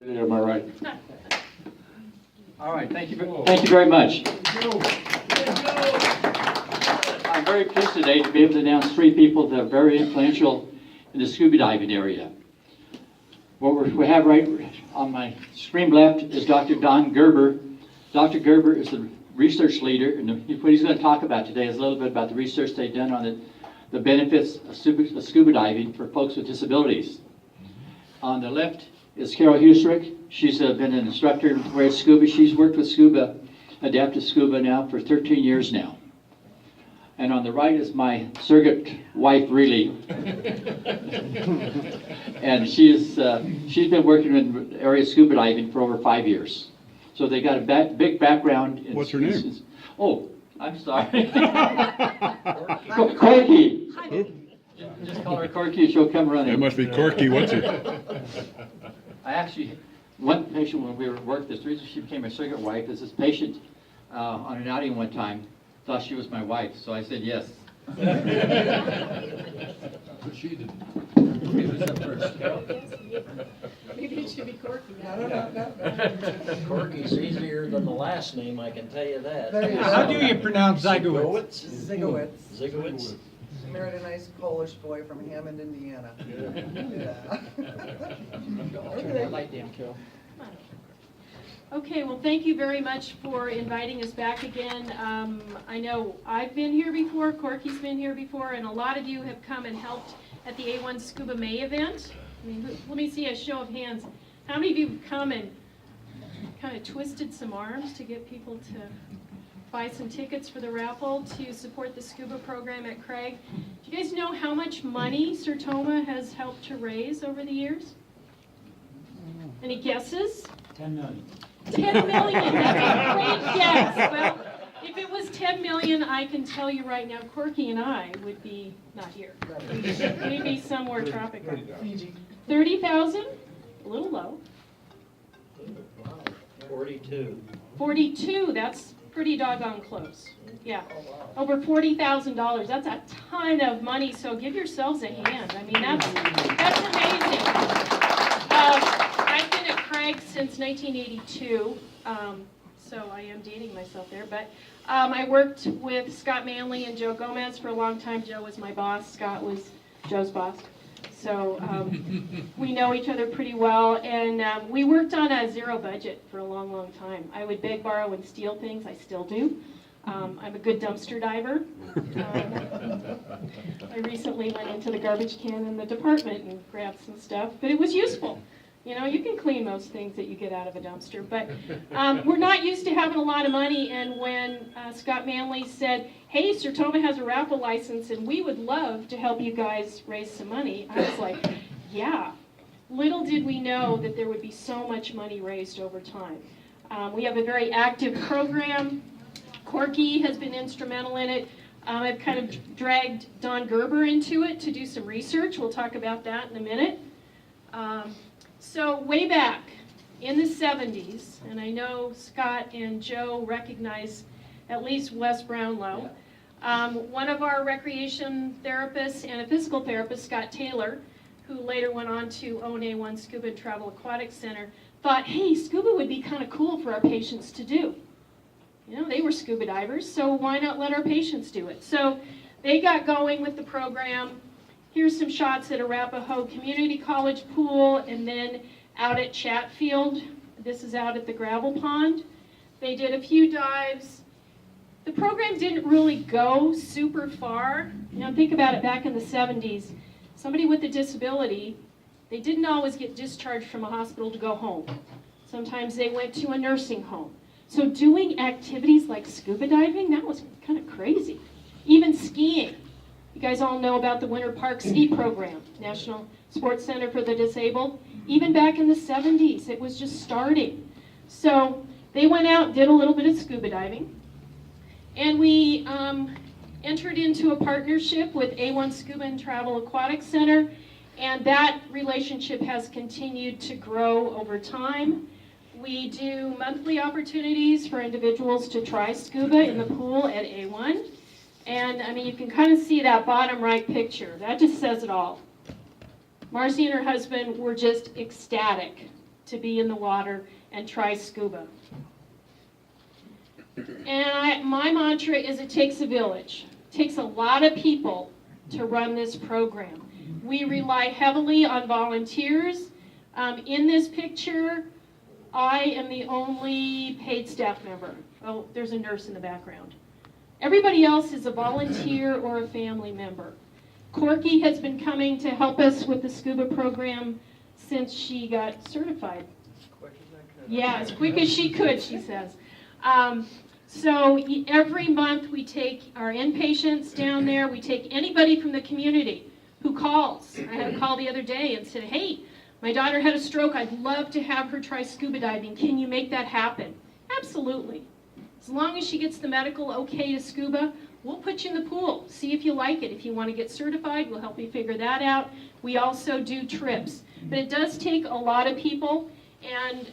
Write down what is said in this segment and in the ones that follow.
Am I right? All right, thank you very much. I'm very pleased today to be able to announce 3 people that are very influential in the scuba diving area. What we have right on my screen left is Dr. Don Gerber. Dr. Gerber is the research leader, and what he's going to talk about today is a little bit about the research they've done on the benefits of scuba diving for folks with disabilities. On the left is Carol Husrick. She's been an instructor at Scuba. She's worked with Scuba, Adaptive Scuba now for 13 years now. And on the right is my surrogate wife, really. And she's been working in the area of scuba diving for over 5 years. So they got a big background. What's her name? Oh, I'm sorry. Corky. Just call her Corky and she'll come running. That must be Corky. What's it? I actually, one patient when we were at work, this reason she became my surrogate wife is this patient on an outing one time thought she was my wife, so I said yes. But she didn't. Maybe it should be Corky. No. Corky's easier than the last name, I can tell you that. There you How go. do you pronounce Zygowitz? Zigowitz. Zygowitz. Married a nice Polish boy from Hammond, Indiana. Yeah. Okay, well, thank you very much for inviting us back again. I know I've been here before, Corky's been here before, and a lot of you have come and helped at the A-1 Scuba May event. I mean, let me see a show of hands. How many of you have come and kind of twisted some arms to get people to buy some tickets for the raffle to support the scuba program at Craig? Do you guys know how much money Sertoma has helped to raise over the years? Any guesses? 10 million. 10 million, that's a great guess. Well, if it was 10 million, I can tell you right now, Corky and I would be not here. We'd be somewhere tropical. 30,000? A little low. 42. 42, that's pretty doggone close. Yeah, over $40,000. That's a ton of money, so give yourselves a hand. I mean, that's amazing. I've been at Craig since 1982, so I am dating myself there, but I worked with Scott Manley and Joe Gomez for a long time. Joe was my boss, Scott was Joe's boss. So we know each other pretty well, and we worked on a zero budget for a long, long time. I would beg, borrow, and steal things. I still do. I'm a good dumpster diver. I recently went into the garbage can in the department and grabbed some stuff, but it was useful. You know, you can clean most things that you get out of a dumpster, but we're not used to having a lot of money, and when Scott Manley said, hey, Sertoma has a raffle license and we would love to help you guys raise some money, I was like, yeah. Little did we know that there would be so much money raised over time. We have a very active program. Corky has been instrumental in it. I've kind of dragged Don Gerber into it to do some research. We'll talk about that in a minute. So way back in the 70s, and I know Scott and Joe recognize at least Wes Brownlow, one of our recreation therapists and a physical therapist, Scott Taylor, who later went on to own A-1 Scuba and Travel Aquatic Center, thought, hey, scuba would be kind of cool for our patients to do. You know, they were scuba divers, so why not let our patients do it? So they got going with the program. Here's some shots at Arapahoe Community College pool, and then out at Chatfield. This is out at the gravel pond. They did a few dives. The program didn't really go super far. You know, think about it, back in the 70s, somebody with a disability, they didn't always get discharged from a hospital to go home. Sometimes they went to a nursing home. So doing activities like scuba diving, that was kind of crazy. Even skiing. You guys all know about the Winter Park Ski Program, National Sports Center for the Disabled. Even back in the 70s, it was just starting. So they went out and did a little bit of scuba diving. And we entered into a partnership with A-1 Scuba and Travel Aquatic Center, and that relationship has continued to grow over time. We do monthly opportunities for individuals to try scuba in the pool at A-1. And I mean, you can kind of see that bottom right picture. That just says it all. Marcy and her husband were just ecstatic to be in the water and try scuba. And my mantra is it takes a village. It takes a lot of people to run this program. We rely heavily on volunteers. In this picture, I am the only paid staff member. Oh, there's a nurse in the background. Everybody else is a volunteer or a family member. Corky has been coming to help us with the scuba program since she got certified. Quick as I could. Yeah, as quick as she could, she says. So every month we take our inpatients down there. We take anybody from the community who calls. I had a call the other day and said, hey, my daughter had a stroke. I'd love to have her try scuba diving. Can you make that happen? Absolutely. As long as she gets the medical okay to scuba, we'll put you in the pool. See if you like it. If you want to get certified, we'll help you figure that out. We also do trips. But it does take a lot of people. And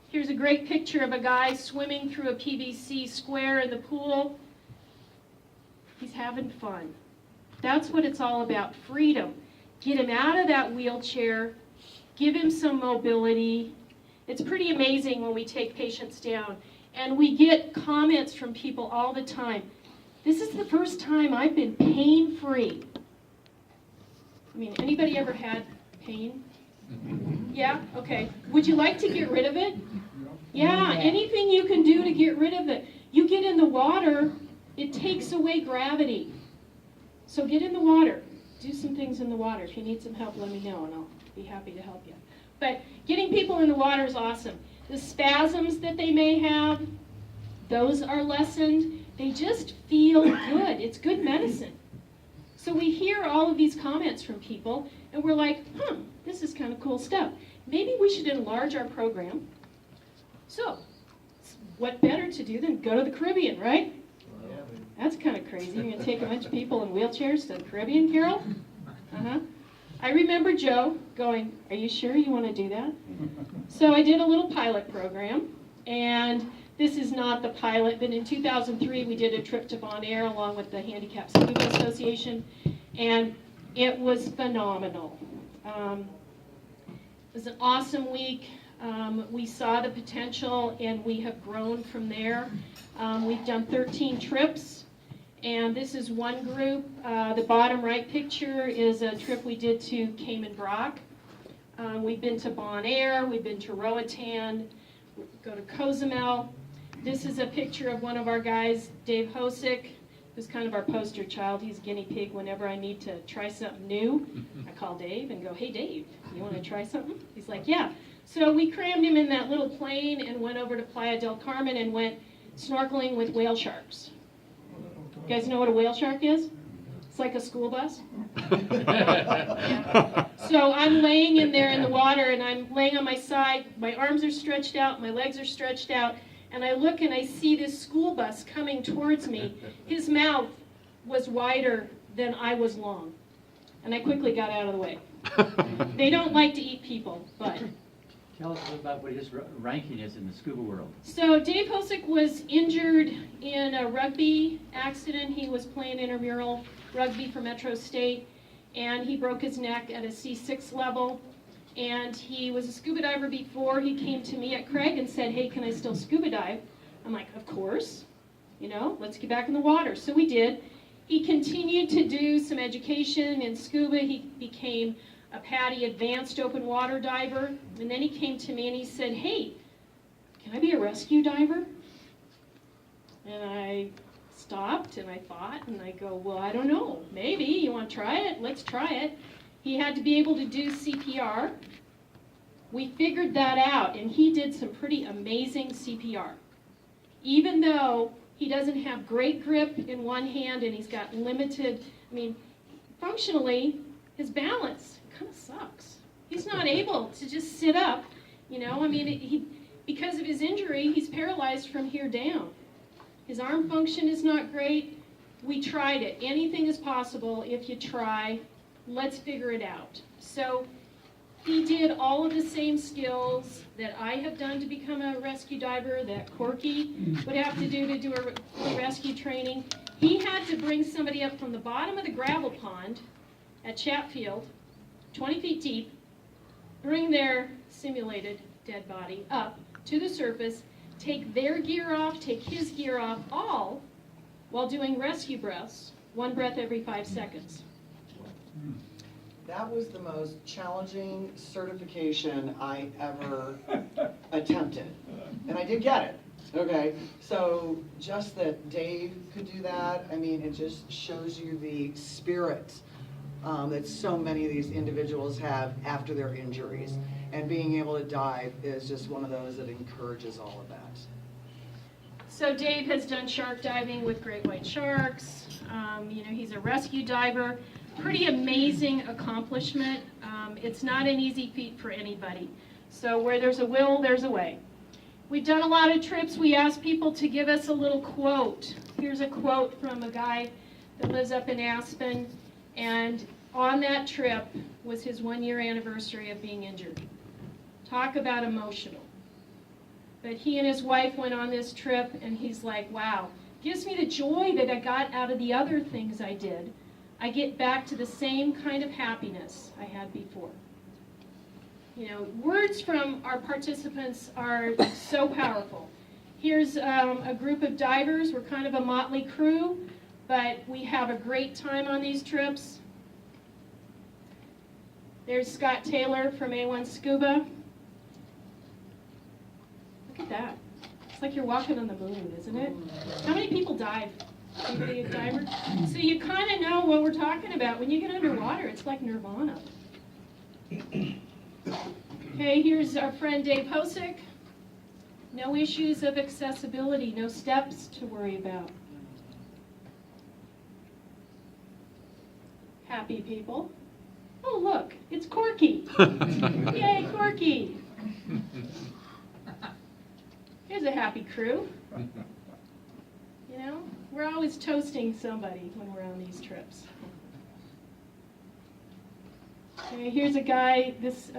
here's a great picture of a guy swimming through a PVC square in the pool. He's having fun. That's what it's all about, freedom. Get him out of that wheelchair, give him some mobility. It's pretty amazing when we take patients down. And we get comments from people all the time. This is the first time I've been pain-free. I mean, anybody ever had pain? Yeah? Okay. Would you like to get rid of it? Yeah, anything you can do to get rid of it. You get in the water, it takes away gravity. So get in the water. Do some things in the water. If you need some help, let me know, and I'll be happy to help you. But getting people in the water is awesome. The spasms that they may have, those are lessened. They just feel good. It's good medicine. So we hear all of these comments from people, and we're like, this is kind of cool stuff. Maybe we should enlarge our program. So, what better to do than go to the Caribbean, right? That's kind of crazy. You're going to take a bunch of people in wheelchairs to the Caribbean, Carol? Uh-huh. I remember Joe going, are you sure you want to do that? So I did a little pilot program, and this is not the pilot, but in 2003 we did a trip to Bon Air along with the Handicapped Scuba Association, and it was phenomenal. It was an awesome week. We saw the potential, and we have grown from there. We've done 13 trips, and this is one group. The bottom right picture is a trip we did to Cayman Brac. We've been to Bon Air, we've been to Roatan, we go to Cozumel. This is a picture of one of our guys, Dave Hosick, who's kind of our poster child. He's a guinea pig. Whenever I need to try something new, I call Dave and go, hey Dave, you want to try something? He's like, yeah. So we crammed him in that little plane and went over to Playa del Carmen and went snorkeling with whale sharks. You guys know what a whale shark is? It's like a school bus. Yeah. So I'm laying in there in the water, and I'm laying on my side. My arms are stretched out, my legs are stretched out, and I look and I see this school bus coming towards me. His mouth was wider than I was long, and I quickly got out of the way. They don't like to eat people, but... Tell us about what his ranking is in the scuba world. So Dave Hosick was injured in a rugby accident. He was playing intramural rugby for Metro State, and he broke his neck at a C6 level. And he was a scuba diver before. He came to me at Craig and said, hey, can I still scuba dive? I'm like, of course. You know, let's get back in the water. So we did. He continued to do some education in scuba. He became a PADI advanced open water diver, and then he came to me and he said, hey, can I be a rescue diver? And I stopped and I thought, and I go, well, I don't know, maybe, you want to try it? Let's try it. He had to be able to do CPR. We figured that out, and he did some pretty amazing CPR. Even though he doesn't have great grip in one hand and he's got limited, functionally, his balance kind of sucks. He's not able to just sit up, because of his injury, he's paralyzed from here down. His arm function is not great. We tried it. Anything is possible if you try. Let's figure it out. So he did all of the same skills that I have done to become a rescue diver, that Corky would have to do a rescue training. He had to bring somebody up from the bottom of the gravel pond at Chatfield, 20 feet deep, bring their simulated dead body up to the surface, take their gear off, take his gear off, all while doing rescue breaths, 1 breath every 5 seconds. That was the most challenging certification I ever attempted. And I did get it, okay? So just that Dave could do that, I mean, it just shows you the spirit that so many of these individuals have after their injuries. And being able to dive is just one of those that encourages all of that. So Dave has done shark diving with great white sharks. He's a rescue diver. Pretty amazing accomplishment. It's not an easy feat for anybody. So where there's a will, there's a way. We've done a lot of trips. We asked people to give us a little quote. Here's a quote from a guy that lives up in Aspen. And on that trip was his 1-year anniversary of being injured. Talk about emotional. But he and his wife went on this trip, and he's like, wow, gives me the joy that I got out of the other things I did. I get back to the same kind of happiness I had before. Words from our participants are so powerful. Here's a group of divers. We're kind of a motley crew, but we have a great time on these trips. There's Scott Taylor from A-1 Scuba. Look at that. It's like you're walking on the moon, isn't it? How many people dive? Anybody a diver? So you kind of know what we're talking about. When you get underwater, it's like nirvana. Okay, here's our friend Dave Hosick. No issues of accessibility, no steps to worry about. Happy people. Oh, look, it's Corky. Yay, Corky. Here's a happy crew. We're always toasting somebody when we're on these trips. Okay, here's a guy, this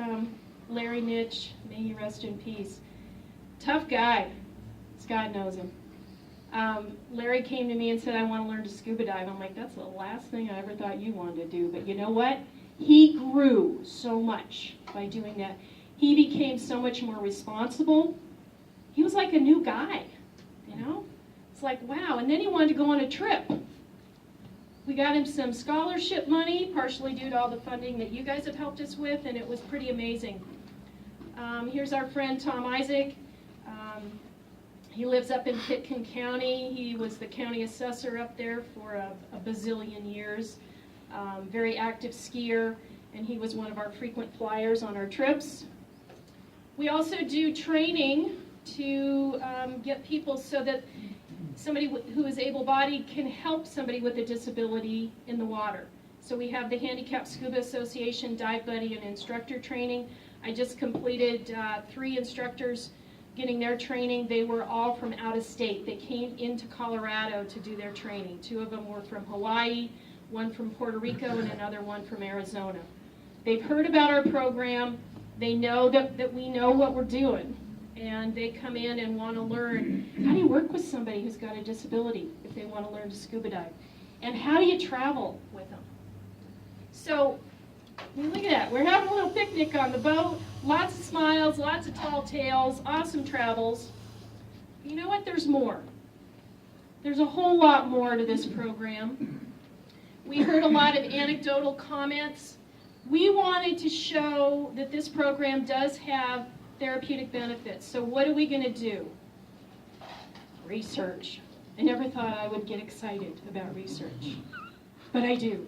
Larry Nitch, may he rest in peace. Tough guy. Scott knows him. Larry came to me and said, I want to learn to scuba dive. I'm like, that's the last thing I ever thought you wanted to do. But you know what? He grew so much by doing that. He became so much more responsible. He was like a new guy, It's like, wow. And then he wanted to go on a trip. We got him some scholarship money, partially due to all the funding that you guys have helped us with, and it was pretty amazing. Here's our friend Tom Isaac. He lives up in Pitkin County. He was the county assessor up there for a bazillion years. Very active skier, and he was one of our frequent flyers on our trips. We also do training to get people so that somebody who is able-bodied can help somebody with a disability in the water. So we have the Handicapped Scuba Association Dive Buddy and Instructor Training. I just completed 3 instructors getting their training. They were all from out of state. They came into Colorado to do their training. 2 of them were from Hawaii, 1 from Puerto Rico, and another 1 from Arizona. They've heard about our program. They know that we know what we're doing. And they come in and want to learn, how do you work with somebody who's got a disability if they want to learn to scuba dive? And how do you travel with them? So, look at that. We're having a little picnic on the boat. Lots of smiles, lots of tall tales, awesome travels. You know what? There's more. There's a whole lot more to this program. We heard a lot of anecdotal comments. We wanted to show that this program does have therapeutic benefits. So what are we going to do? Research. I never thought I would get excited about research, but I do.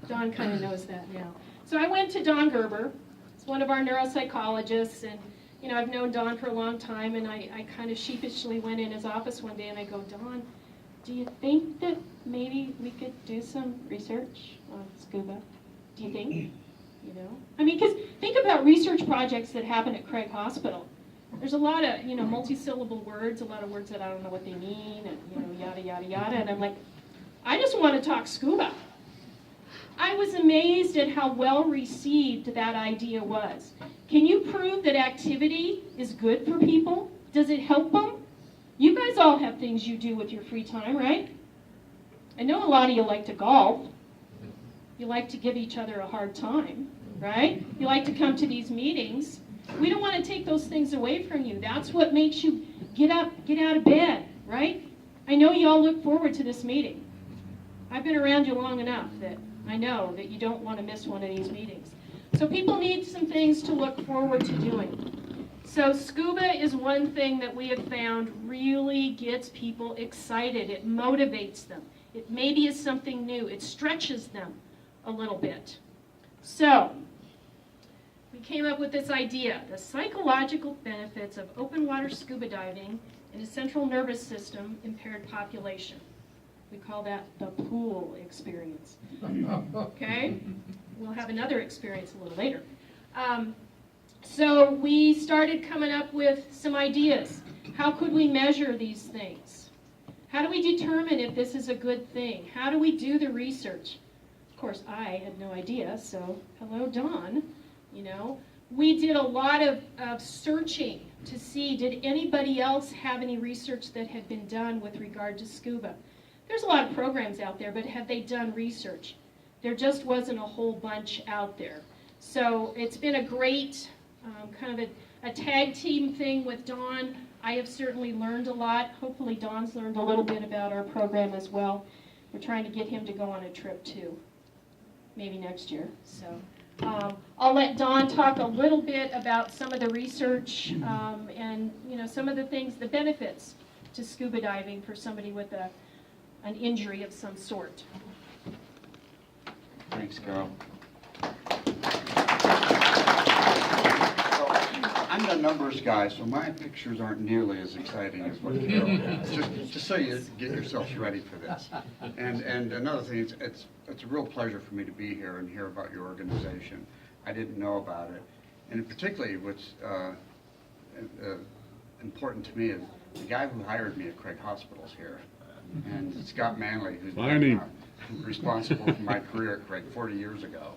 Don kind of knows that now. So I went to Don Gerber. He's one of our neuropsychologists, and I've known Don for a long time, and I kind of sheepishly went in his office one day and I go, Don, do you think that maybe we could do some research on scuba? Do you think? Because think about research projects that happen at Craig Hospital. There's a lot of, multi-syllable words, a lot of words that I don't know what they mean, and, yada, yada, yada. And I'm like, I just want to talk scuba. I was amazed at how well received that idea was. Can you prove that activity is good for people? Does it help them? You guys all have things you do with your free time, right? I know a lot of you like to golf. You like to give each other a hard time, right? You like to come to these meetings. We don't want to take those things away from you. That's what makes you get up, get out of bed, right? I know you all look forward to this meeting. I've been around you long enough that I know that you don't want to miss one of these meetings. So people need some things to look forward to doing. So scuba is one thing that we have found really gets people excited. It motivates them. It maybe is something new. It stretches them a little bit. So we came up with this idea, the psychological benefits of open water scuba diving in a central nervous system impaired population. We call that the pool experience. Okay? We'll have another experience a little later. So we started coming up with some ideas. How could we measure these things? How do we determine if this is a good thing? How do we do the research? Of course, I had no idea, so hello, Dawn. You know, we did a lot of searching to see, did anybody else have any research that had been done with regard to scuba? There's a lot of programs out there, but have they done research? There just wasn't a whole bunch out there. So it's been a great kind of a tag team thing with Dawn. I have certainly learned a lot. Hopefully Dawn's learned a little bit about our program as well. We're trying to get him to go on a trip too, maybe next year. So I'll let Dawn talk a little bit about some of the research and some of the things, the benefits to scuba diving for somebody with an injury of some sort. Thanks, Carol. I'm the numbers guy, so my pictures aren't nearly as exciting as what Carol has. Just so you get yourselves ready for this. And another thing, it's a real pleasure for me to be here and hear about your organization. I didn't know about it. And particularly what's important to me is the guy who hired me at Craig Hospital's here. And Scott Manley, who's been responsible for my career at Craig 40 years ago.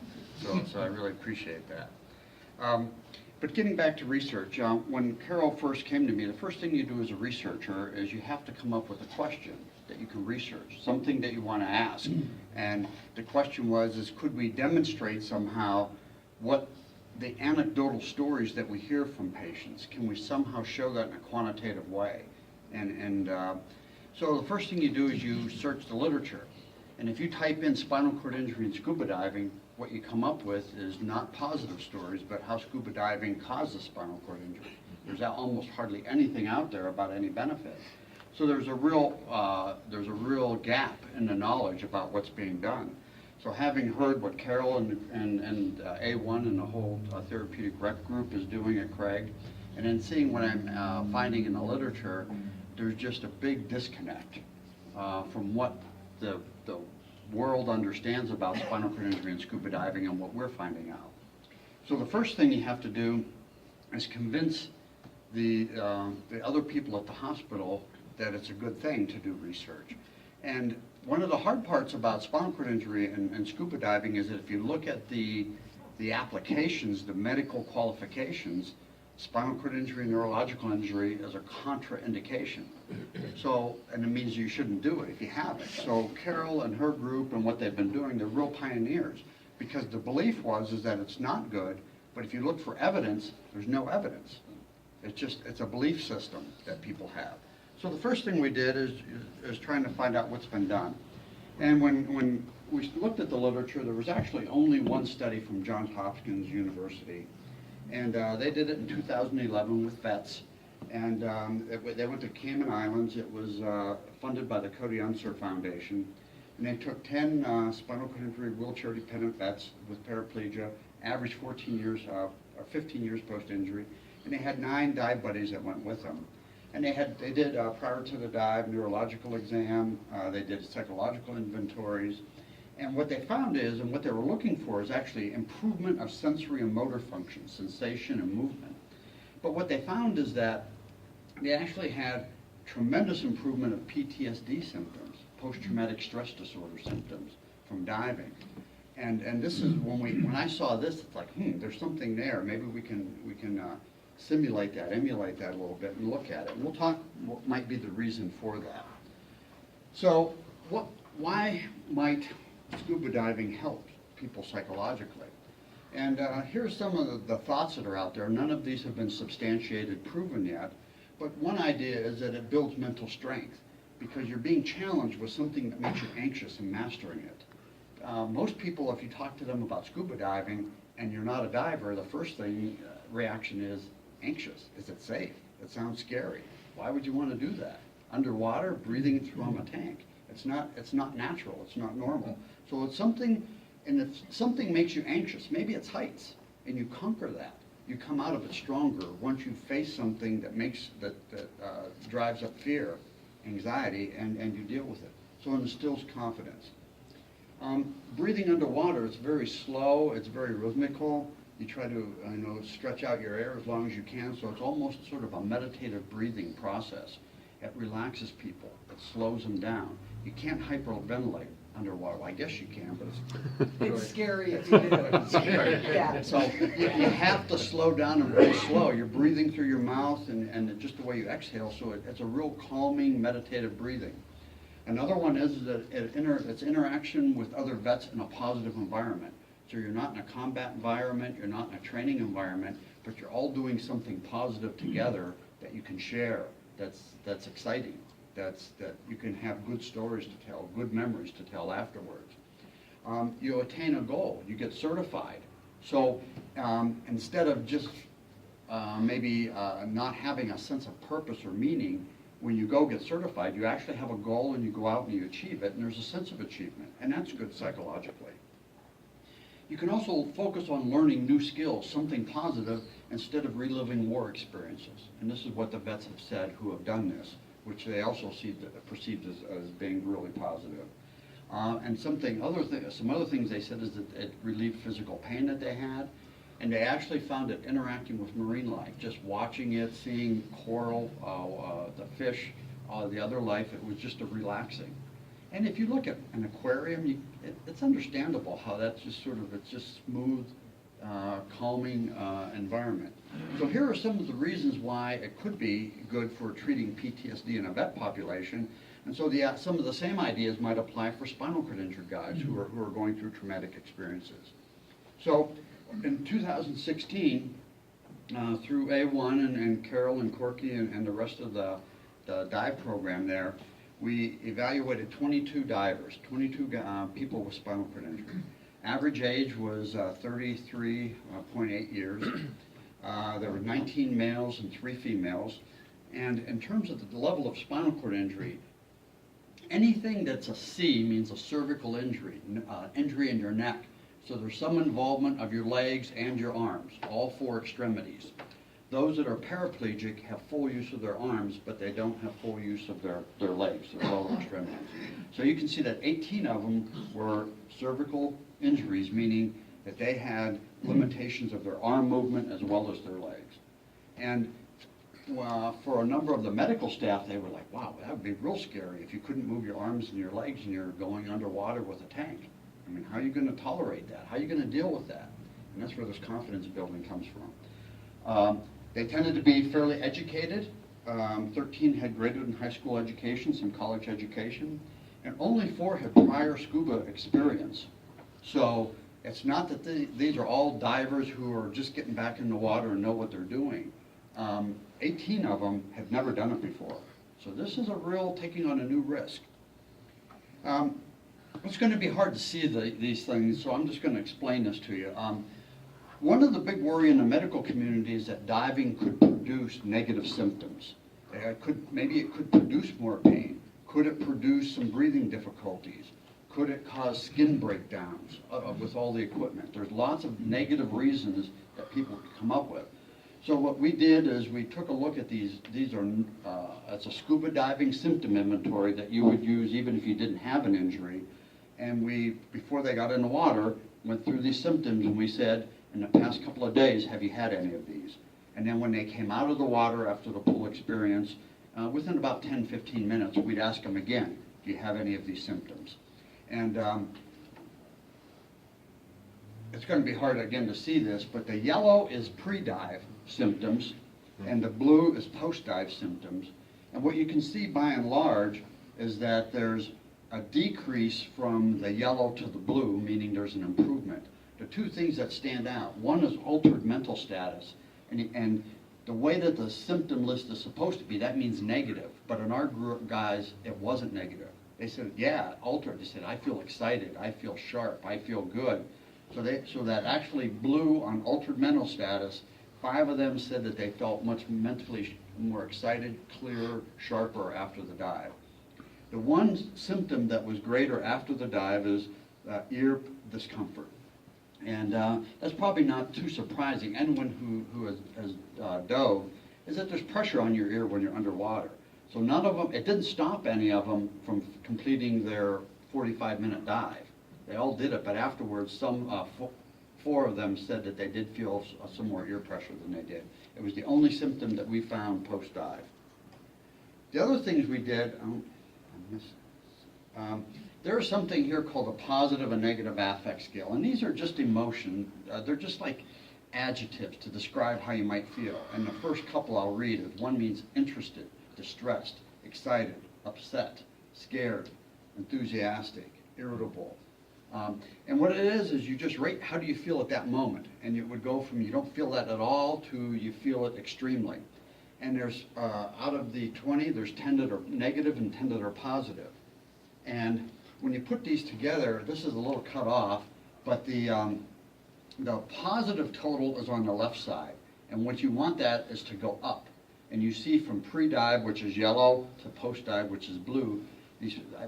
So I really appreciate that. But getting back to research, when Carol first came to me, the first thing you do as a researcher is you have to come up with a question that you can research, something that you want to ask. And the question was, could we demonstrate somehow what the anecdotal stories that we hear from patients, can we somehow show that in a quantitative way? So the first thing you do is you search the literature. And if you type in spinal cord injury and scuba diving, what you come up with is not positive stories, but how scuba diving causes spinal cord injury. There's almost hardly anything out there about any benefit. So there's a real gap in the knowledge about what's being done. So having heard what Carol and A-1 and the whole therapeutic rec group is doing at Craig, and then seeing what I'm finding in the literature, there's just a big disconnect from what the world understands about spinal cord injury and scuba diving and what we're finding out. So the first thing you have to do is convince the other people at the hospital that it's a good thing to do research. And one of the hard parts about spinal cord injury and scuba diving is that if you look at the applications, the medical qualifications, spinal cord injury, neurological injury is a contraindication. So, and it means you shouldn't do it if you have it. So Carol and her group and what they've been doing, they're real pioneers, because the belief is that it's not good, but if you look for evidence, there's no evidence. It's a belief system that people have. So the first thing we did is trying to find out what's been done. And when we looked at the literature, there was actually only one study from Johns Hopkins University. And they did it in 2011 with vets. And they went to Cayman Islands. It was funded by the Cody Unser Foundation. And they took 10 spinal cord injury wheelchair-dependent vets with paraplegia, average 15 years post-injury. And they had 9 dive buddies that went with them. And they did, prior to the dive, neurological exam. They did psychological inventories. And what they found is, and what they were looking for, is actually improvement of sensory and motor function, sensation and movement. But what they found is that they actually had tremendous improvement of PTSD symptoms, post-traumatic stress disorder symptoms from diving. And this is when I saw this, it's like, there's something there. Maybe we can simulate that, emulate that a little bit, and look at it. And we'll talk what might be the reason for that. So, why might scuba diving help people psychologically? And here's some of the thoughts that are out there. None of these have been substantiated, proven yet. But one idea is that it builds mental strength because you're being challenged with something that makes you anxious and mastering it. Most people, if you talk to them about scuba diving and you're not a diver, the first thing reaction is anxious. Is it safe? It sounds scary. Why would you want to do that? Underwater, breathing it through a tank. It's not natural. It's not normal. So it's something, and if something makes you anxious, maybe it's heights, and you conquer that. You come out of it stronger once you face something that drives up fear, anxiety, and you deal with it. So it instills confidence. Breathing underwater, it's very slow, it's very rhythmical. You try to stretch out your air as long as you can, so it's almost sort of a meditative breathing process. It relaxes people, it slows them down. You can't hyperventilate underwater. Well, I guess you can, but It's scary if you do. It's scary. Yeah. So you have to slow down and breathe slow. You're breathing through your mouth and just the way you exhale, so it's a real calming, meditative breathing. Another one is that it's interaction with other vets in a positive environment. So you're not in a combat environment, you're not in a training environment, but you're all doing something positive together that you can share, that's exciting, that you can have good stories to tell, good memories to tell afterwards. You attain a goal, you get certified. So instead of just maybe not having a sense of purpose or meaning, when you go get certified, you actually have a goal and you go out and you achieve it, and there's a sense of achievement, and that's good psychologically. You can also focus on learning new skills, something positive, instead of reliving war experiences. And this is what the vets have said who have done this, which they also perceived as being really positive. And some other things they said is that it relieved physical pain that they had, and they actually found it interacting with marine life, just watching it, seeing coral, the fish, the other life, it was just a relaxing. And if you look at an aquarium, it's understandable how that's just it's just smooth, calming environment. So here are some of the reasons why it could be good for treating PTSD in a vet population. And so some of the same ideas might apply for spinal cord injured guys who are going through traumatic experiences. So in 2016, through A-1 and Carol and Corky and the rest of the dive program there, we evaluated 22 divers, 22 people with spinal cord injury. Average age was 33.8 years. There were 19 males and 3 females. And in terms of the level of spinal cord injury, anything that's a C means a cervical injury, injury in your neck. So there's some involvement of your legs and your arms, all 4 extremities. Those that are paraplegic have full use of their arms, but they don't have full use of their legs, their lower extremities. So you can see that 18 of them were cervical injuries, meaning that they had limitations of their arm movement as well as their legs. And for a number of the medical staff, they were like, wow, that would be real scary if you couldn't move your arms and your legs and you're going underwater with a tank. I mean, how are you going to tolerate that? How are you going to deal with that? And that's where this confidence building comes from. They tended to be fairly educated. 13 had graduate and high school education, some college education, and only 4 had prior scuba experience. So it's not that these are all divers who are just getting back in the water and know what they're doing. 18 of them have never done it before. So this is a real taking on a new risk. It's going to be hard to see these things, so I'm just going to explain this to you. One of the big worry in the medical community is that diving could produce negative symptoms. Maybe it could produce more pain. Could it produce some breathing difficulties? Could it cause skin breakdowns with all the equipment? There's lots of negative reasons that people could come up with. So what we did is we took a look at these. It's a scuba diving symptom inventory that you would use even if you didn't have an injury. And we, before they got in the water, went through these symptoms and we said, in the past couple of days, have you had any of these? And then when they came out of the water after the pool experience, within about 10-15 minutes, we'd ask them again, do you have any of these symptoms? And it's going to be hard again to see this, but the yellow is pre-dive symptoms, and the blue is post-dive symptoms. And what you can see by and large is that there's a decrease from the yellow to the blue, meaning there's an improvement. the two things that stand out. One is altered mental status, and the way that the symptom list is supposed to be, that means negative. But in our group, guys, it wasn't negative. They said, yeah, altered. They said, I feel excited, I feel sharp, I feel good. So that actually blue on altered mental status, 5 of them said that they felt much mentally more excited, clearer, sharper after the dive. The one symptom that was greater after the dive is ear discomfort. And that's probably not too surprising. Anyone who has dove is that there's pressure on your ear when you're underwater. So none of them, it didn't stop any of them from completing their 45-minute dive. They all did it, but afterwards, some 4 of them said that they did feel some more ear pressure than they did. It was the only symptom that we found post-dive. The other things we did, there's something here called a positive and negative affect scale, and these are just emotion. They're just like adjectives to describe how you might feel. And the first couple I'll read is one means interested, distressed, excited, upset, scared, enthusiastic, irritable. And what it is you just rate how do you feel at that moment. And it would go from you don't feel that at all to you feel it extremely. And there's, out of the 20, there's 10 that are negative and 10 that are positive. And when you put these together, this is a little cut off, but the positive total is on the left side. And what you want that is to go up. And you see from pre-dive, which is yellow, to post-dive, which is blue.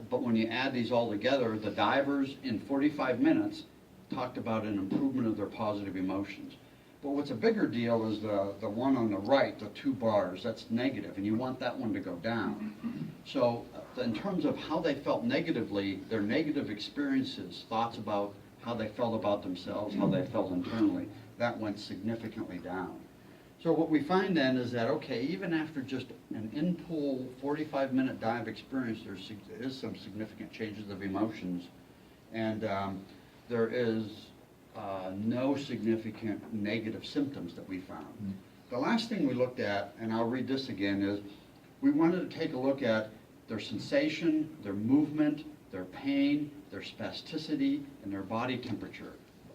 But when you add these all together, the divers in 45 minutes talked about an improvement of their positive emotions. But what's a bigger deal is the one on the right, the 2 bars, that's negative, and you want that one to go down. So in terms of how they felt negatively, their negative experiences, thoughts about how they felt about themselves, how they felt internally, that went significantly down. So what we find then is that, okay, even after just an in-pool 45-minute dive experience, there is some significant changes of emotions, and there is no significant negative symptoms that we found. The last thing we looked at, and I'll read this again, is we wanted to take a look at their sensation, their movement, their pain, their spasticity, and their body temperature,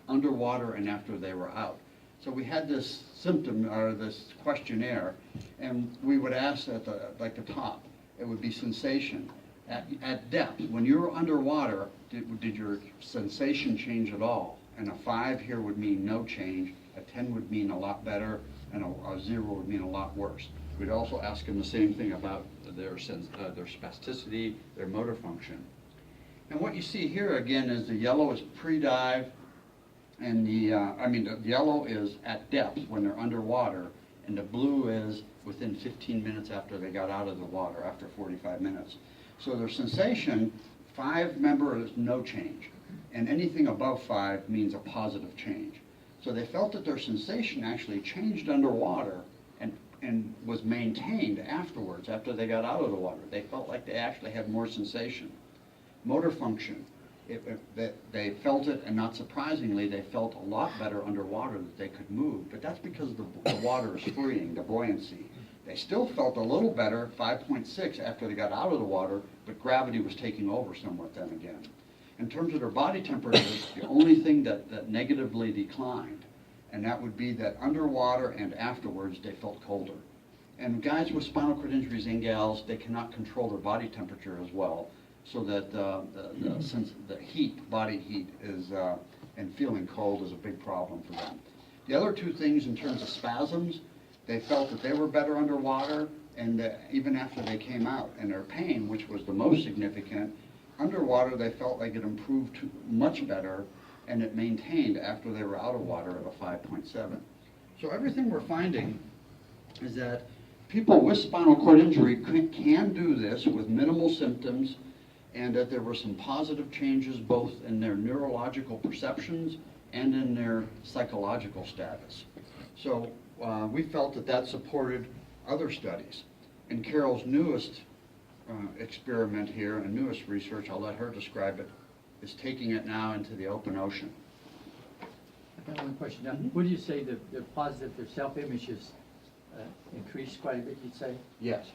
underwater and after they were out. So we had this symptom, or this questionnaire, and we would ask at the top, it would be sensation. At depth, when you were underwater, did your sensation change at all? And a 5 here would mean no change, a 10 would mean a lot better, and a 0 would mean a lot worse. We'd also ask them the same thing about their spasticity, their motor function. And what you see here again is the yellow is pre-dive, and the yellow is at depth when they're underwater, and the blue is within 15 minutes after they got out of the water, after 45 minutes. So their sensation, 5, remember, is no change. And anything above 5 means a positive change. So they felt that their sensation actually changed underwater and was maintained afterwards, after they got out of the water. They felt like they actually had more sensation. Motor function, they felt it, and not surprisingly, they felt a lot better underwater, that they could move. But that's because the water is freeing, the buoyancy. They still felt a little better, 5.6, after they got out of the water, but gravity was taking over somewhat then again. In terms of their body temperature, the only thing that negatively declined, and that would be that underwater and afterwards they felt colder. And guys with spinal cord injuries and gals, they cannot control their body temperature as well, so that the heat, body heat, is and feeling cold is a big problem for them. The other 2 things in terms of spasms, they felt that they were better underwater, and even after they came out. And their pain, which was the most significant, underwater they felt like it improved much better, and it maintained after they were out of water at a 5.7. So everything we're finding is that people with spinal cord injury can do this with minimal symptoms, and that there were some positive changes both in their neurological perceptions and in their psychological status. So we felt that supported other studies. In Carol's newest experiment here, and newest research, I'll let her describe it, is taking it now into the open ocean. I got one question. Now, would you say the positive, their self-image is increased quite a bit, you'd say? Yes.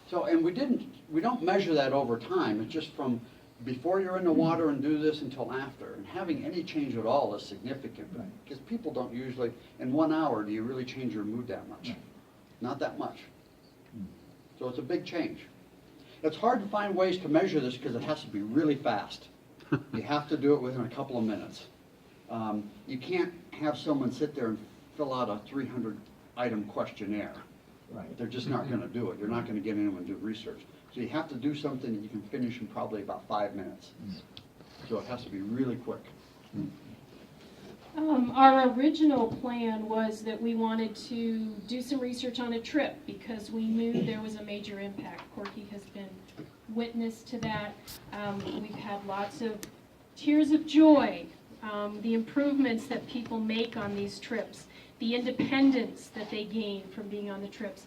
So, and we don't measure that over time. It's just from before you're in the water and do this until after. And having any change at all is significant, Right. because people don't usually, in 1 hour, do you really change your mood that much? Right. Not that much. So it's a big change. It's hard to find ways to measure this because it has to be really fast. You have to do it within a couple of minutes. You can't have someone sit there and fill out a 300-item questionnaire. Right. They're just not going to do it. You're not going to get anyone to do research. So you have to do something that you can finish in probably about 5 minutes. So it has to be really quick. Our original plan was that we wanted to do some research on a trip because we knew there was a major impact. Corky has been witness to that. We've had lots of tears of joy, the improvements that people make on these trips, the independence that they gain from being on the trips.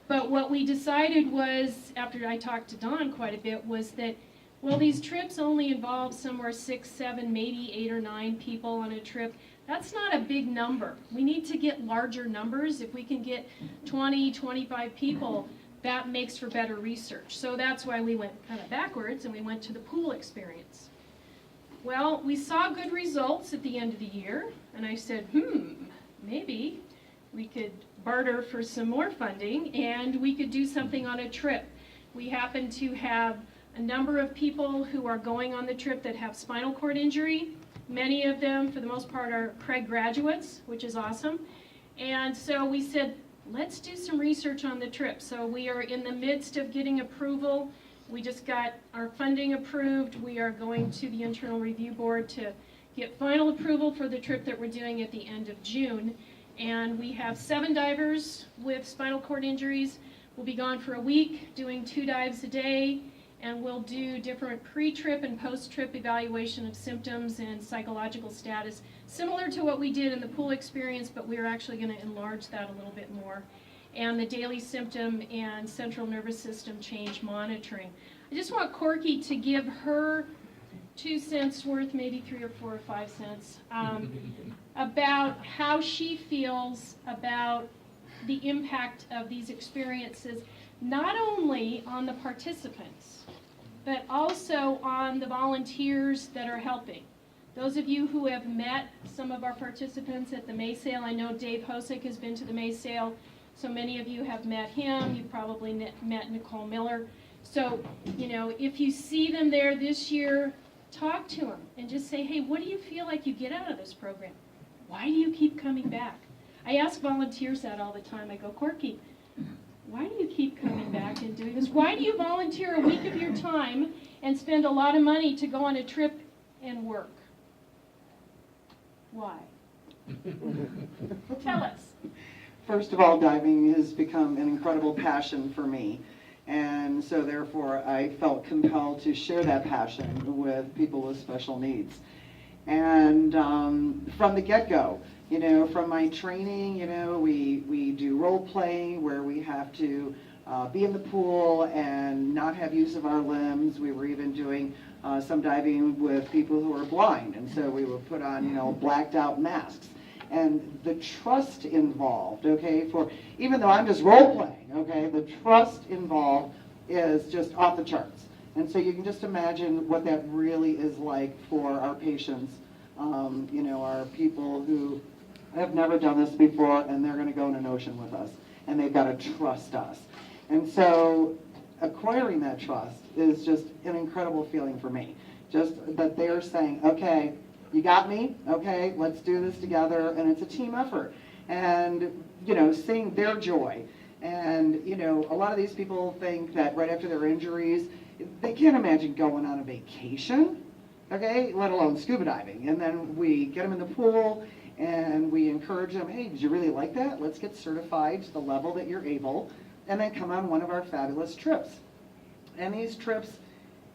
But what we decided was, after I talked to Don quite a bit, was that, well, these trips only involve somewhere 6, 7, maybe 8 or 9 people on a trip. That's not a big number. We need to get larger numbers. If we can get 20, 25 people, that makes for better research. So that's why we went kind of backwards and we went to the pool experience. Well, we saw good results at the end of the year, and I said, maybe we could barter for some more funding and we could do something on a trip. We happen to have a number of people who are going on the trip that have spinal cord injury. Many of them, for the most part, are Craig graduates, which is awesome. And so we said, let's do some research on the trip. So we are in the midst of getting approval. We just got our funding approved. We are going to the Internal Review Board to get final approval for the trip that we're doing at the end of June. And we have 7 divers with spinal cord injuries. We'll be gone for a week, doing 2 dives a day. And we'll do different pre-trip and post-trip evaluation of symptoms and psychological status, similar to what we did in the pool experience, but we're actually going to enlarge that a little bit more. And the daily symptom and central nervous system change monitoring. I just want Corky to give her 2 cents worth, maybe 3 or 4 or 5 cents, about how she feels about the impact of these experiences, not only on the participants, but also on the volunteers that are helping. Those of you who have met some of our participants at the May Sale, I know Dave Hosick has been to the May Sale, so many of you have met him. You've probably met Nicole Miller. So, you know, if you see them there this year, talk to them and just say, hey, what do you feel like you get out of this program? Why do you keep coming back? I ask volunteers that all the time. I go, Corky, why do you keep coming back and doing this? Why do you volunteer a week of your time and spend a lot of money to go on a trip and work? Why? Tell us. First of all, diving has become an incredible passion for me. And so therefore, I felt compelled to share that passion with people with special needs. And from the get-go, you know, from my training, you know, we do role playing where we have to be in the pool and not have use of our limbs. We were even doing some diving with people who are blind, and so we would put on, you know, blacked out masks. And the trust involved, okay, for even though I'm just role playing, okay, the trust involved is just off the charts. And so you can just imagine what that really is like for our patients, you know, our people who have never done this before, and they're going to go in an ocean with us, and they've got to trust us. And so acquiring that trust is just an incredible feeling for me. Just that they're saying, okay, you got me, okay, let's do this together, and it's a team effort. And, you know, seeing their joy. And, you know, a lot of these people think that right after their injuries, they can't imagine going on a vacation, okay, let alone scuba diving. And then we get them in the pool, and we encourage them, hey, did you really like that? Let's get certified to the level that you're able, and then come on one of our fabulous trips. And these trips,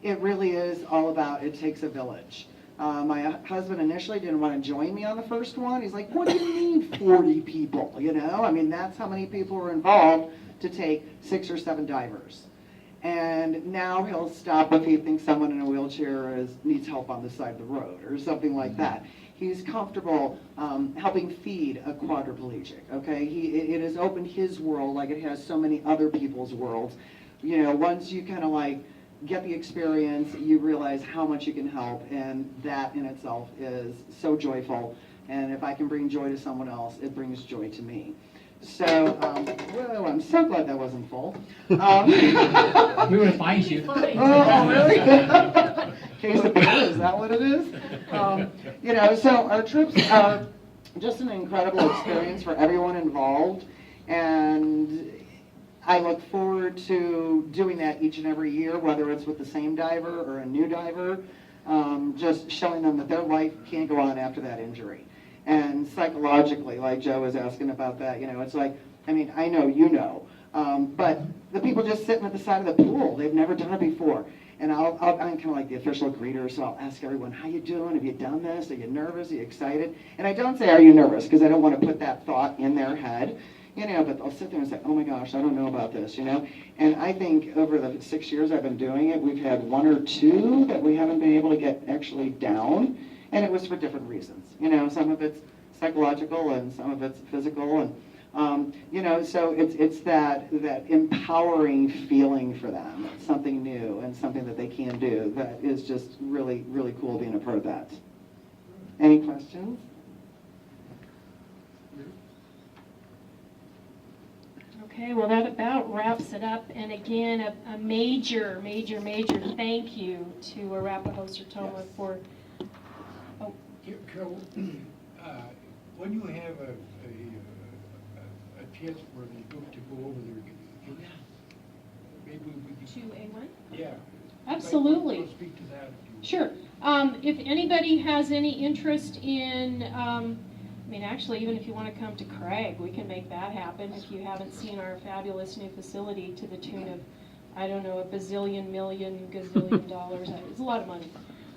it really is all about, it takes a village. My husband initially didn't want to join me on the first one. He's like, what do you mean 40 people, you know? I mean, that's how many people were involved to take 6 or 7 divers. And now he'll stop if he thinks someone in a wheelchair needs help on the side of the road or something like that. He's comfortable helping feed a quadriplegic, okay? It has opened his world like it has so many other people's worlds. You know, once you kind of like get the experience, you realize how much you can help, and that in itself is so joyful. And if I can bring joy to someone else, it brings joy to me. So, whoa, I'm so glad that wasn't full. We would have fined you. Oh, really? Case of beer, is that what it is? So our trips are just an incredible experience for everyone involved, and I look forward to doing that each and every year, whether it's with the same diver or a new diver, just showing them that their life can't go on after that injury. And psychologically, like Joe was asking about that, it's like, I know, but the people just sitting at the side of the pool, they've never done it before. And I'm kind of like the official greeter, so I'll ask everyone, how you doing? Have you done this? Are you nervous? Are you excited? And I don't say, are you nervous? Because I don't want to put that thought in their head, but they'll sit there and say, oh my gosh, I don't know about this, And I think over the 6 years I've been doing it, we've had 1 or 2 that we haven't been able to get actually down, and it was for different reasons. Some of it's psychological and some of it's physical, and so it's that empowering feeling for them, something new and something that they can do that is just really, really cool being a part of that. Any questions? Okay, well, that about wraps it up. And again, a major, major, major thank you to Arapahoe Sertoma for. Oh, Carol, when you have a chance where they go to go over there, maybe we could. to A-1? Yeah. Absolutely. Let's speak to that. Sure. If anybody has any interest in, actually, even if you want to come to Craig, we can make that happen. If you haven't seen our fabulous new facility to the tune of, I don't know, $1 bazillion, million, gazillion dollars. It's a lot of money.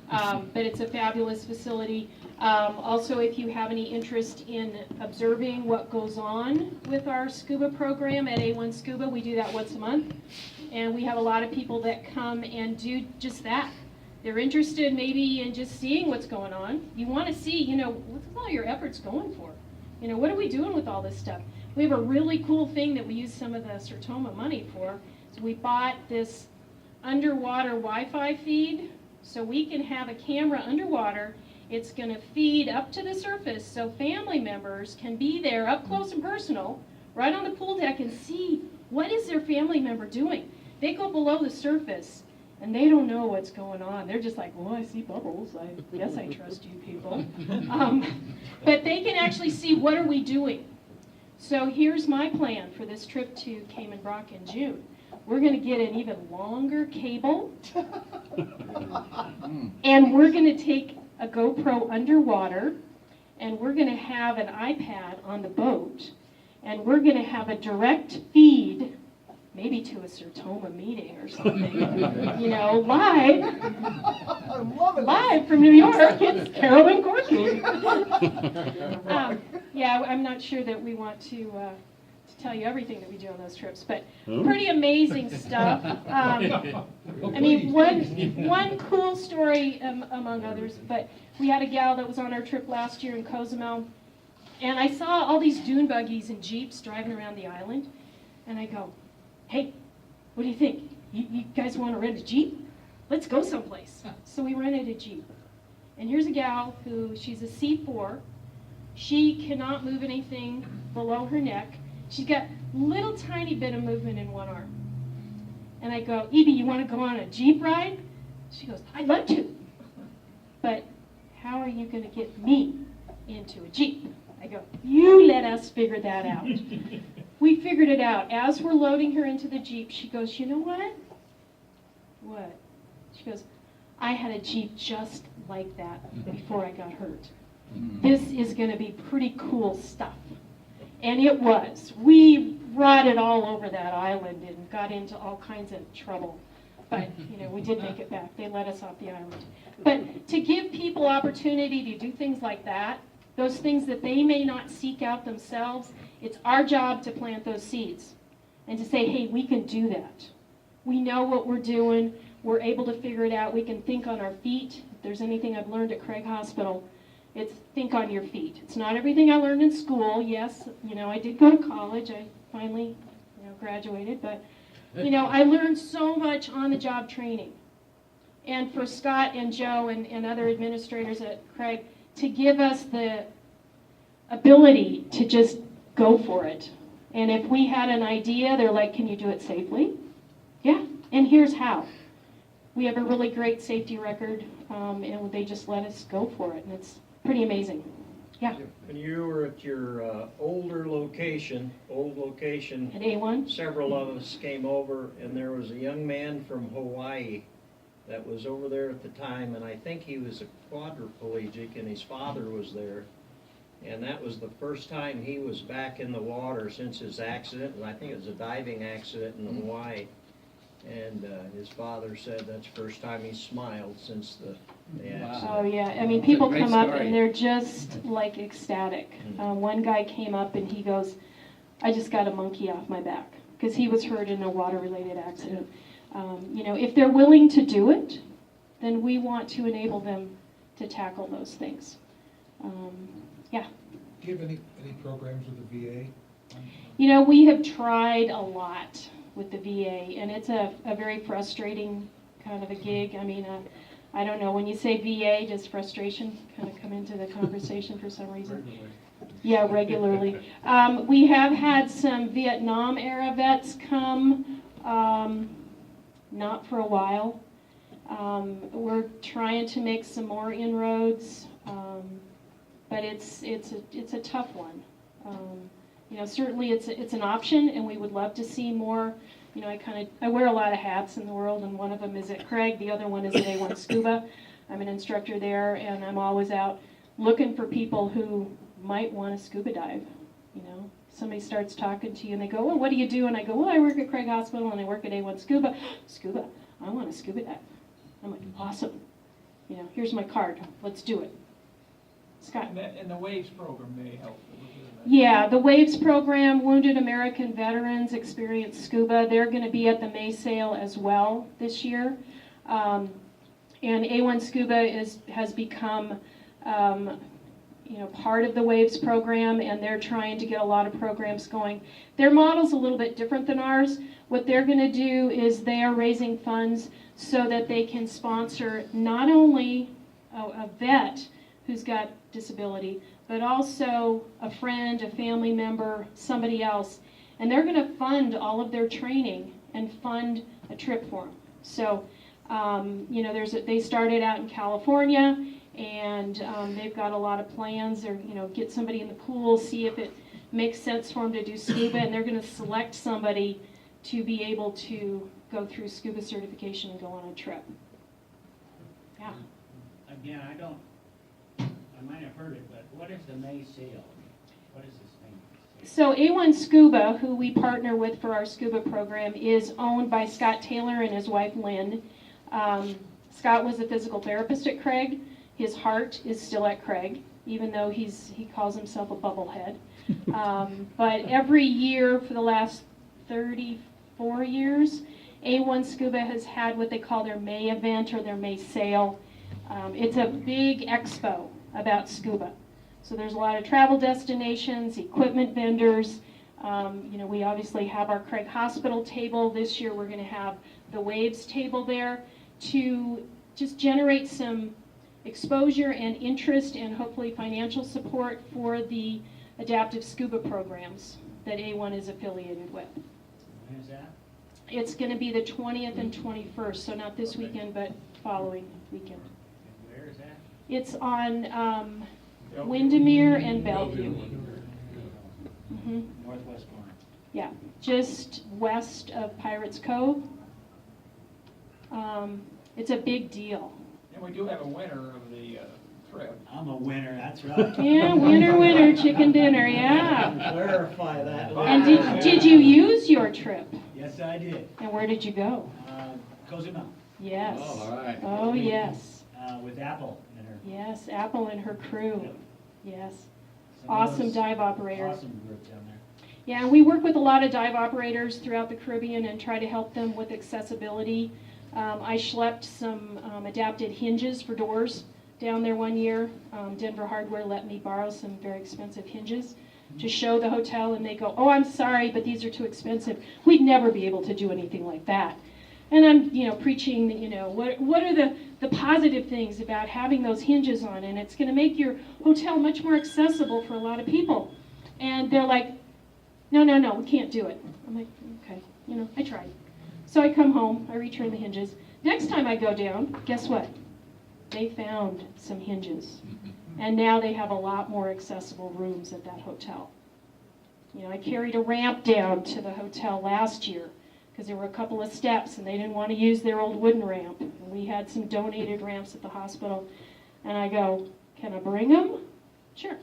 But it's a fabulous facility. Also, if you have any interest in observing what goes on with our scuba program at A1 Scuba, we do that once a month. And we have a lot of people that come and do just that. They're interested maybe in just seeing what's going on. You want to see, what's all your efforts going for? What are we doing with all this stuff? We have a really cool thing that we use some of the Sertoma money for. So we bought this underwater Wi-Fi feed, so we can have a camera underwater. It's going to feed up to the surface so family members can be there up close and personal, right on the pool deck, and see what is their family member doing. They go below the surface and they don't know what's going on. They're just like, well, I see bubbles. I guess I trust you people. But they can actually see what are we doing. So here's my plan for this trip to Cayman Brac in June. We're going to get an even longer cable, and we're going to take a GoPro underwater, and we're going to have an iPad on the boat, and we're going to have a direct feed, maybe to a Sertoma meeting or something, live from New York. It's Carol and Corky. I'm not sure that we want to tell you everything that we do on those trips, but pretty amazing stuff. One cool story among others, but we had a gal that was on our trip last year in Cozumel, and I saw all these dune buggies and Jeeps driving around the island, and I go, hey, what do you think? You guys want to rent a Jeep? Let's go someplace. So we rented a Jeep. And here's a gal she's a C4. She cannot move anything below her neck. She's got little tiny bit of movement in one arm. And I go, Evie, you want to go on a Jeep ride? She goes, I'd love to. But how are you going to get me into a Jeep? I go, you let us figure that out. We figured it out. As we're loading her into the Jeep, she goes, you know what? What? She goes, I had a Jeep just like that before I got hurt. This is going to be pretty cool stuff. And it was. We rotted all over that island and got into all kinds of trouble. But, we did make it back. They let us off the island. But to give people opportunity to do things like that, those things that they may not seek out themselves, it's our job to plant those seeds and to say, hey, we can do that. We know what we're doing. We're able to figure it out. We can think on our feet. If there's anything I've learned at Craig Hospital, it's think on your feet. It's not everything I learned in school. Yes, I did go to college. I finally, graduated, but You know, I learned so much on the job training. And for Scott and Joe and other administrators at Craig to give us the ability to just go for it. And if we had an idea, they're like, can you do it safely? Yeah, and here's how. We have a really great safety record, and they just let us go for it, and it's pretty amazing. Yeah, When you were at your old location, at A1. several of us came over, and there was a young man from Hawaii that was over there at the time, and I think he was a quadriplegic, and his father was there. And that was the first time he was back in the water since his accident, and I think it was a diving accident in Hawaii. And his father said that's the first time he smiled since the accident. Oh, yeah, I mean, people come up and they're just like ecstatic. One guy came up and he goes, I just got a monkey off my back, because he was hurt in a water-related accident. You know, if they're willing to do it, then we want to enable them to tackle those things. Yeah. Do you have any programs with the VA? You know, we have tried a lot with the VA, and it's a very frustrating kind of a gig. I mean, I don't know, when you say VA, does frustration kind of come into the conversation for some reason? Regularly. Yeah, regularly. We have had some Vietnam-era vets come, not for a while. We're trying to make some more inroads, but it's a tough one. You know, certainly it's an option, and we would love to see more. You know, I wear a lot of hats in the world, and one of them is at Craig, the other one is at A1 Scuba. I'm an instructor there, and I'm always out looking for people who might want to scuba dive. You know, somebody starts talking to you, and they go, well, what do you do? And I go, well, I work at Craig Hospital, and I work at A1 Scuba. Scuba, I want to scuba dive. I'm like, awesome. You know, here's my card. Let's do it. Scott. And the WAVES program may help a little bit of that. Yeah, the WAVES program, Wounded American Veterans Experience Scuba, they're going to be at the May sale as well this year. And A1 Scuba has become you know, part of the WAVES program, and they're trying to get a lot of programs going. Their model's a little bit different than ours. What they're going to do is they are raising funds so that they can sponsor not only a vet who's got disability, but also a friend, a family member, somebody else. And they're going to fund all of their training and fund a trip for them. So, you know, they started out in California, and they've got a lot of plans. Or, you know, get somebody in the pool, see if it makes sense for them to do scuba, and they're going to select somebody to be able to go through scuba certification and go on a trip. Yeah. Again, I might have heard it, but what is the May sale? What is this thing? So A1 Scuba, who we partner with for our scuba program, is owned by Scott Taylor and his wife Lynn. Scott was a physical therapist at Craig. His heart is still at Craig, even though he calls himself a bubblehead. But every year for the last 34 years, A1 Scuba has had what they call their May event or their May sale. It's a big expo about scuba. So there's a lot of travel destinations, equipment vendors. You know, we obviously have our Craig Hospital table. This year we're going to have the WAVES table there to just generate some exposure and interest and hopefully financial support for the adaptive scuba programs that A1 is affiliated with. When is that? It's going to be the 20th and 21st, so not this weekend, but following weekend. And where is that? It's on Windermere and Bellevue. Mm-hmm. Northwest corner. Yeah, just west of Pirates Cove. It's a big deal. And we do have a winner of the trip. I'm a winner, that's right. Yeah, winner, chicken dinner, yeah. Clarify that. And did you use your trip? Yes, I did. And where did you go? Cozy Mountain. Yes. Oh, all right. Oh, yes. With Apple and her. Yes, Apple and her crew. Yes. Some of Awesome those dive operator. Awesome group down there. Yeah, and we work with a lot of dive operators throughout the Caribbean and try to help them with accessibility. I schlepped some adapted hinges for doors down there one year. Denver Hardware let me borrow some very expensive hinges to show the hotel, and they go, oh, I'm sorry, but these are too expensive. We'd never be able to do anything like that. And I'm, preaching, what are the positive things about having those hinges on, and it's going to make your hotel much more accessible for a lot of people. And they're like, no, we can't do it. I'm like, okay, I tried. So I come home, I return the hinges. Next time I go down, guess what? They found some hinges. And now they have a lot more accessible rooms at that hotel. I carried a ramp down to the hotel last year because there were a couple of steps and they didn't want to use their old wooden ramp. And we had some donated ramps at the hospital. And I go, can I bring them? Sure.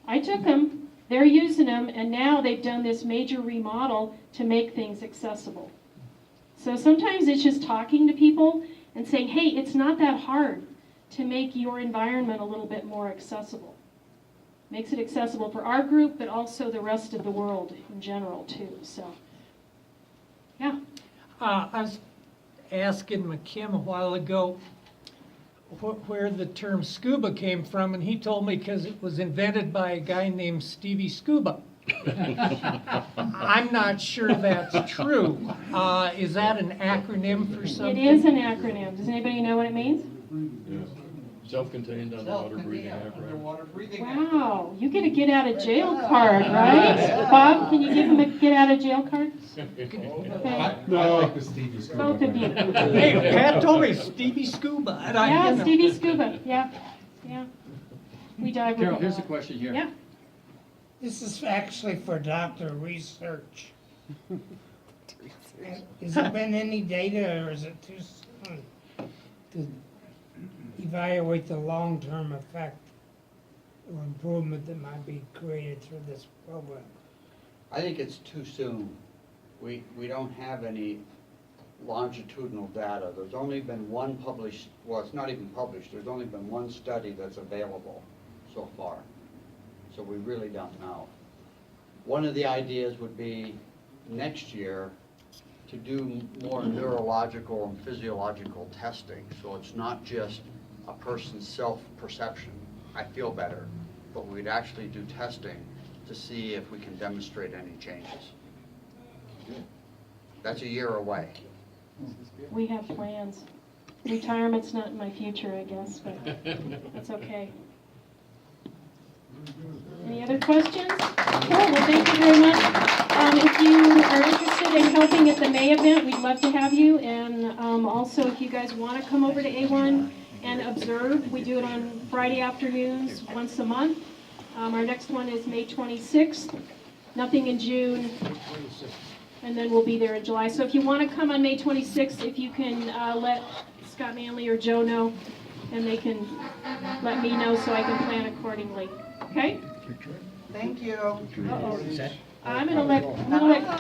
I took them, they're using them, and now they've done this major remodel to make things accessible. So sometimes it's just talking to people and saying, hey, it's not that hard to make your environment a little bit more accessible. Makes it accessible for our group, but also the rest of the world in general too. So, yeah. I was asking McKim a while ago where the term scuba came from, and he told me because it was invented by a guy named Stevie Scuba. I'm not sure that's true. Is that an acronym for something? It is an acronym. Does anybody know what it means? Self-contained underwater breathing apparatus. Underwater breathing. Wow, you get a get out of jail card, right? Bob, can you give him a get out of jail card? Okay. No. Both of you. Hey, Pat told me Stevie Scuba. And Yeah, Stevie Scuba, yeah. We dive with Carol, him a here's a lot. question here. Yeah. This is actually for doctor research. Has there been any data, or is it too soon to evaluate the long-term effect or improvement that might be created through this program? I think it's too soon. We don't have any longitudinal data. There's only been one published, well, it's not even published, there's only been one study that's available so far. So we really don't know. One of the ideas would be next year to do more neurological and physiological testing. So it's not just a person's self-perception, I feel better, but we'd actually do testing to see if we can demonstrate any changes. That's a year away. We have plans. Retirement's not in my future, I guess, but that's okay. Any other questions? Cool, well, thank you very much. If you are interested in helping at the May event, we'd love to have you. And also, if you guys want to come over to A1 and observe, we do it on Friday afternoons once a month. Our next one is May 26th. Nothing in June. And then we'll be there in July. So if you want to come on May 26th, if you can let Scott Manley or Joe know, and they can let me know so I can plan accordingly. Okay? Thank you. Uh-oh. I'm going to let